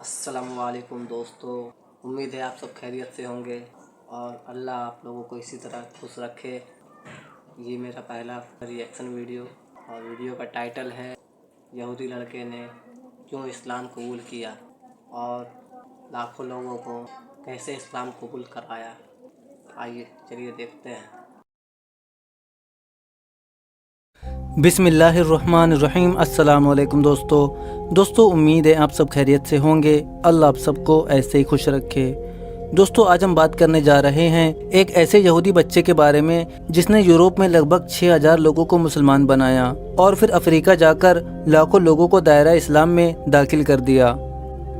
अस्सलामुअलैकुम दोस्तों, उम्मीद है आप सब खैरियत से होंगे और अल्लाह आप लोगों को इसी तरह खुश रखे। ये मेरा पहला रिएक्शन वीडियो और वीडियो का टाइटल है यहूदी लड़के ने क्यों इस्लाम कबूल किया और लाखों लोगों को कैसे इस्लाम कबूल कराया। आइए चलिए देखते हैं। बिस्मिल्लाहिर्रहमानिर्रहीम। अस्सलाम वालेकुम दोस्तों, उम्मीद है आप सब खैरियत से होंगे। अल्लाह आप सबको ऐसे ही खुश रखे। दोस्तों, आज हम बात करने जा रहे हैं एक ऐसे यहूदी बच्चे के बारे में जिसने यूरोप में लगभग 6000 लोगों को मुसलमान बनाया और फिर अफ्रीका जाकर लाखों लोगों को दायरा इस्लाम में दाखिल कर दिया।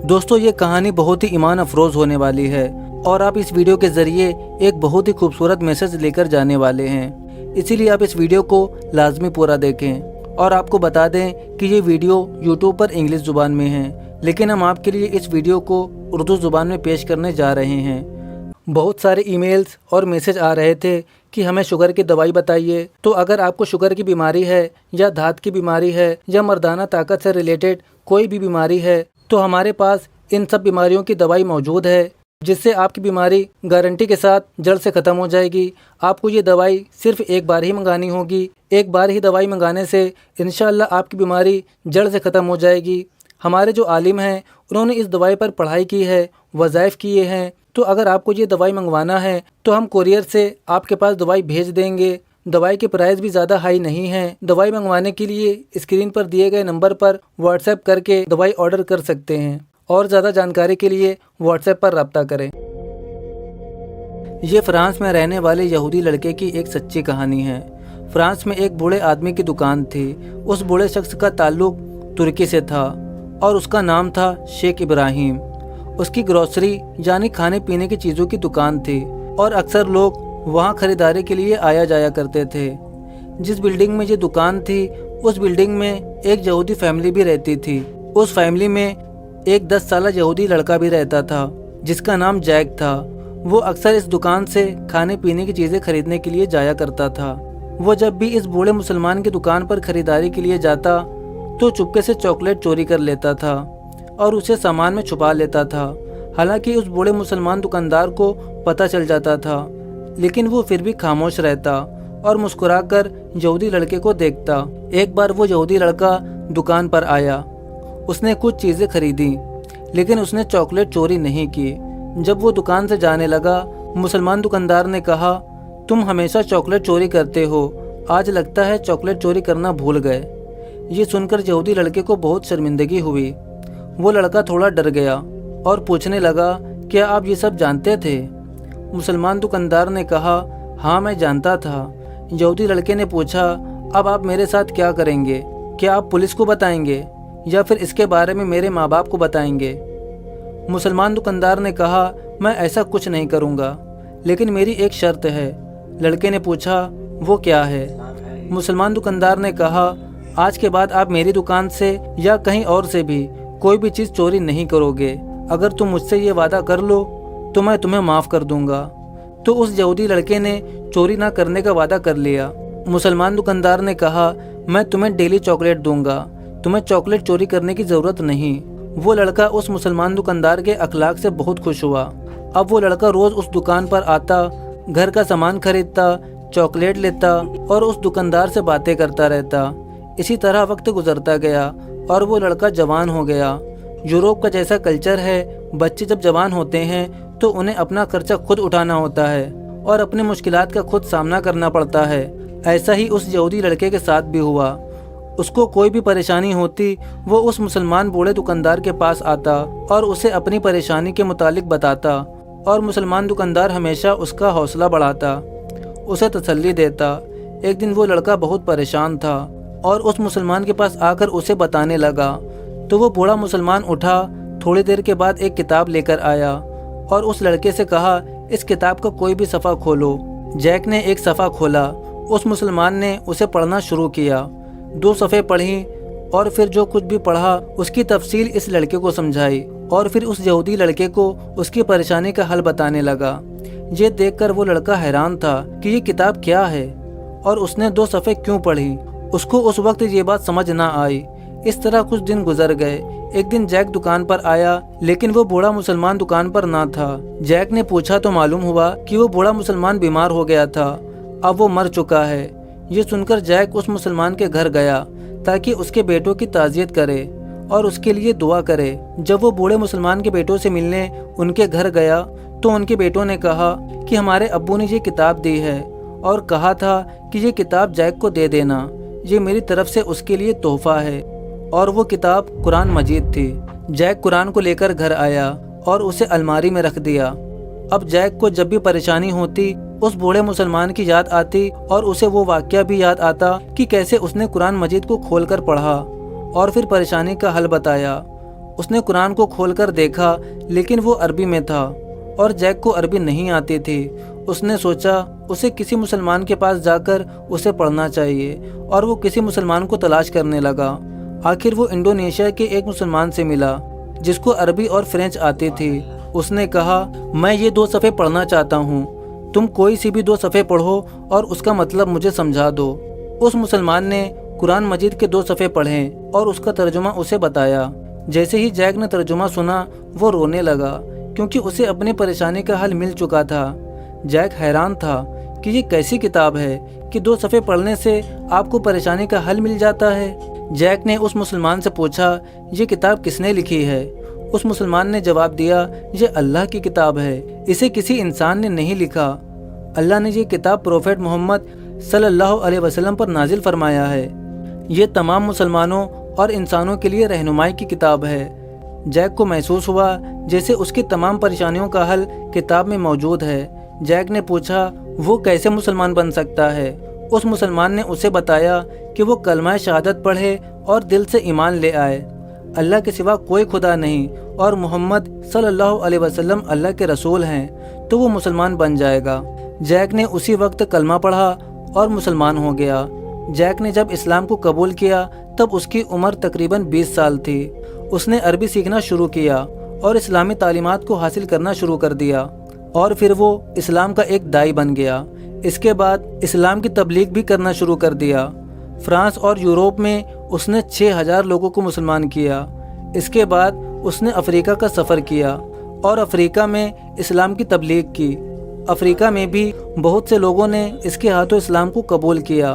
दोस्तों, ये कहानी बहुत ही ईमान अफरोज होने वाली है और आप इस वीडियो के ज़रिए एक बहुत ही खूबसूरत मैसेज लेकर जाने वाले हैं, इसीलिए आप इस वीडियो को लाजमी पूरा देखें। और आपको बता दें कि ये वीडियो यूट्यूब पर इंग्लिश ज़ुबान में है, लेकिन हम आपके लिए इस वीडियो को उर्दू ज़ुबान में पेश करने जा रहे हैं। बहुत सारे ईमेल्स और मैसेज आ रहे थे कि हमें शुगर की दवाई बताइए। तो अगर आपको शुगर की बीमारी है या धात की बीमारी है या मर्दाना ताकत से रिलेटेड कोई भी बीमारी है तो हमारे पास इन सब बीमारियों की दवाई मौजूद है, जिससे आपकी बीमारी गारंटी के साथ जड़ से ख़त्म हो जाएगी। आपको ये दवाई सिर्फ एक बार ही मंगानी होगी। एक बार ही दवाई मंगाने से इंशाअल्लाह आपकी बीमारी जड़ से ख़त्म हो जाएगी। हमारे जो आलिम हैं उन्होंने इस दवाई पर पढ़ाई की है, वज़ाइफ किए हैं। तो अगर आपको ये दवाई मंगवाना है तो हम कोरियर से आपके पास दवाई भेज देंगे। दवाई के प्राइस भी ज़्यादा हाई नहीं है। दवाई मंगवाने के लिए स्क्रीन पर दिए गए नंबर पर व्हाट्सएप करके दवाई ऑर्डर कर सकते हैं और ज़्यादा जानकारी के लिए व्हाट्सएप पर रब्ता करें। ये फ्रांस में रहने वाले यहूदी लड़के की एक सच्ची कहानी है। फ्रांस में एक बूढ़े आदमी की दुकान थी। उस बूढ़े शख्स का ताल्लुक तुर्की से था और उसका नाम था शेख इब्राहिम। उसकी ग्रोसरी यानी खाने पीने की चीज़ों की दुकान थी और अक्सर लोग वहाँ खरीदारी के लिए आया जाया करते थे। जिस बिल्डिंग में ये दुकान थी उस बिल्डिंग में एक यहूदी फैमिली भी रहती थी। उस फैमिली में एक 10 साला यहूदी लड़का भी रहता था जिसका नाम जैक था। वो अक्सर इस दुकान से खाने पीने की चीज़ें खरीदने के लिए जाया करता था। वो जब भी इस बूढ़े मुसलमान की दुकान पर खरीदारी के लिए जाता तो चुपके से चॉकलेट चोरी कर लेता था और उसे सामान में छुपा लेता था। हालांकि उस बूढ़े मुसलमान दुकानदार को पता चल जाता था, लेकिन वो फिर भी खामोश रहता और मुस्कुराकर यहूदी लड़के को देखता। एक बार वो यहूदी लड़का दुकान पर आया। उसने कुछ चीज़ें खरीदी, लेकिन उसने चॉकलेट चोरी नहीं की। जब वो दुकान से जाने लगा, मुसलमान दुकानदार ने कहा, तुम हमेशा चॉकलेट चोरी करते हो, आज लगता है चॉकलेट चोरी करना भूल गए। ये सुनकर यहूदी लड़के को बहुत शर्मिंदगी हुई। वो लड़का थोड़ा डर गया और पूछने लगा, क्या आप ये सब जानते थे? मुसलमान दुकानदार ने कहा, हाँ मैं जानता था। यहूदी लड़के ने पूछा, अब आप मेरे साथ क्या करेंगे? क्या आप पुलिस को बताएंगे या फिर इसके बारे में मेरे माँ बाप को बताएंगे? मुसलमान दुकानदार ने कहा, मैं ऐसा कुछ नहीं करूँगा, लेकिन मेरी एक शर्त है। लड़के ने पूछा, वो क्या है? मुसलमान दुकानदार ने कहा, आज के बाद आप मेरी दुकान से या कहीं और से भी कोई भी चीज़ चोरी नहीं करोगे। अगर तुम मुझसे ये वादा कर लो तो मैं तुम्हें माफ़ कर दूंगा। तो उस यहूदी लड़के ने चोरी ना करने का वादा कर लिया। मुसलमान दुकानदार ने कहा, मैं तुम्हें डेली चॉकलेट दूंगा, तुम्हें चॉकलेट चोरी करने की ज़रूरत नहीं। वो लड़का उस मुसलमान दुकानदार के अखलाक से बहुत खुश हुआ। अब वो लड़का रोज़ उस दुकान पर आता, घर का सामान खरीदता, चॉकलेट लेता और उस दुकानदार से बातें करता रहता। इसी तरह वक्त गुजरता गया और वो लड़का जवान हो गया। यूरोप का जैसा कल्चर है, बच्चे जब जवान होते हैं तो उन्हें अपना खर्चा खुद उठाना होता है और अपनी मुश्किलात का खुद सामना करना पड़ता है। ऐसा ही उस यहूदी लड़के के साथ भी हुआ। उसको कोई भी परेशानी होती वो उस मुसलमान बूढ़े दुकानदार के पास आता और उसे अपनी परेशानी के मुतालिक बताता और मुसलमान दुकानदार हमेशा उसका हौसला बढ़ाता, उसे तसल्ली देता। एक दिन वो लड़का बहुत परेशान था और उस मुसलमान के पास आकर उसे बताने लगा। तो वो बूढ़ा मुसलमान उठा, थोड़ी देर के बाद एक किताब लेकर आया और उस लड़के से कहा, इस किताब का कोई भी सफ़ा खोलो। जैक ने एक सफ़ा खोला। उस मुसलमान ने उसे पढ़ना शुरू किया। 2 सफ़े पढ़ी और फिर जो कुछ भी पढ़ा उसकी तफसील इस लड़के को समझाई और फिर उस यहूदी लड़के को उसकी परेशानी का हल बताने लगा। ये देखकर वो लड़का हैरान था कि ये किताब क्या है और उसने 2 सफ़े क्यों पढ़ी। उसको उस वक्त ये बात समझ ना आई। इस तरह कुछ दिन गुजर गए। एक दिन जैक दुकान पर आया, लेकिन वो बूढ़ा मुसलमान दुकान पर ना था। जैक ने पूछा तो मालूम हुआ कि वो बूढ़ा मुसलमान बीमार हो गया था, अब वो मर चुका है। ये सुनकर जैक उस मुसलमान के घर गया ताकि उसके बेटों की ताज़ियत करे और उसके लिए दुआ करे। जब वो बूढ़े मुसलमान के बेटों से मिलने उनके घर गया तो उनके बेटों ने कहा कि हमारे अब्बू ने ये किताब दी है और कहा था कि ये किताब जैक को दे देना, ये मेरी तरफ से उसके लिए तोहफा है। और वो किताब कुरान मजीद थी। जैक कुरान को लेकर घर आया और उसे अलमारी में रख दिया। अब जैक को जब भी परेशानी होती उस बूढ़े मुसलमान की याद आती और उसे वो वाक़या भी याद आता कि कैसे उसने कुरान मजीद को खोलकर पढ़ा और फिर परेशानी का हल बताया। उसने कुरान को खोलकर देखा, लेकिन वो अरबी में था और जैक को अरबी नहीं आती थी। उसने सोचा उसे किसी मुसलमान के पास जाकर उसे पढ़ना चाहिए और वो किसी मुसलमान को तलाश करने लगा। आखिर वो इंडोनेशिया के एक मुसलमान से मिला जिसको अरबी और फ्रेंच आती थी। उसने कहा, मैं ये 2 सफ़े पढ़ना चाहता हूँ, तुम कोई सी भी 2 सफ़े पढ़ो और उसका मतलब मुझे समझा दो। उस मुसलमान ने कुरान मजीद के 2 सफ़े पढ़े और उसका तर्जुमा उसे बताया। जैसे ही जैक ने तर्जुमा सुना वो रोने लगा, क्योंकि उसे अपनी परेशानी का हल मिल चुका था। जैक हैरान था कि ये कैसी किताब है कि 2 सफ़े पढ़ने से आपको परेशानी का हल मिल जाता है। जैक ने उस मुसलमान से पूछा, ये किताब किसने लिखी है? उस मुसलमान ने जवाब दिया, ये अल्लाह की किताब है, इसे किसी इंसान ने नहीं लिखा। अल्लाह ने ये किताब प्रोफेट मोहम्मद सल्लल्लाहु अलैहि वसल्लम पर नाजिल फरमाया है। ये तमाम मुसलमानों और इंसानों के लिए रहनुमाई की किताब है। जैक को महसूस हुआ जैसे उसकी तमाम परेशानियों का हल किताब में मौजूद है। जैक ने पूछा, वो कैसे मुसलमान बन सकता है? उस मुसलमान ने उसे बताया कि वो कलमा शहादत पढ़े और दिल से ईमान ले आए, अल्लाह के सिवा कोई खुदा नहीं और मोहम्मद सल्लल्लाहु अलैहि वसल्लम अल्लाह के रसूल हैं, तो वो मुसलमान बन जाएगा। जैक ने उसी वक्त कलमा पढ़ा और मुसलमान हो गया। जैक ने जब इस्लाम को कबूल किया तब उसकी उम्र तकरीबन 20 साल थी। उसने अरबी सीखना शुरू किया और इस्लामी तालीमात को हासिल करना शुरू कर दिया और फिर वो इस्लाम का एक दाई बन गया। इसके बाद इस्लाम की तबलीग भी करना शुरू कर दिया। फ्रांस और यूरोप में उसने 6000 लोगों को मुसलमान किया। इसके बाद उसने अफ्रीका का सफ़र किया और अफ्रीका में इस्लाम की तबलीग की। अफ्रीका में भी बहुत से लोगों ने इसके हाथों इस्लाम को कबूल किया।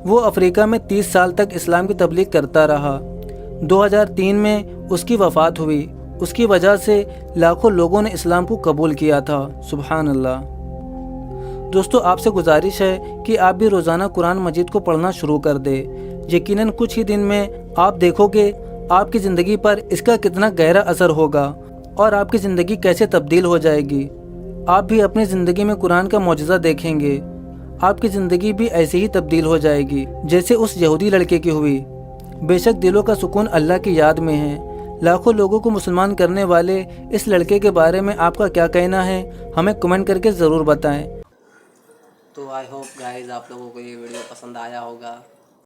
वो अफ्रीका में 30 साल तक इस्लाम की तबलीग करता रहा। 2003 में उसकी वफ़ात हुई। उसकी वजह से लाखों लोगों ने इस्लाम को कबूल किया था। सुभान अल्लाह। दोस्तों, आपसे गुजारिश है कि आप भी रोज़ाना कुरान मजीद को पढ़ना शुरू कर दें। यकीनन कुछ ही दिन में आप देखोगे आपकी ज़िंदगी पर इसका कितना गहरा असर होगा और आपकी ज़िंदगी कैसे तब्दील हो जाएगी। आप भी अपनी ज़िंदगी में कुरान का मौजज़ा देखेंगे। आपकी ज़िंदगी भी ऐसे ही तब्दील हो जाएगी जैसे उस यहूदी लड़के की हुई। बेशक दिलों का सुकून अल्लाह की याद में है। लाखों लोगों को मुसलमान करने वाले इस लड़के के बारे में आपका क्या कहना है, हमें कमेंट करके ज़रूर बताएं। तो आई होप गाइस आप लोगों को ये वीडियो पसंद आया होगा।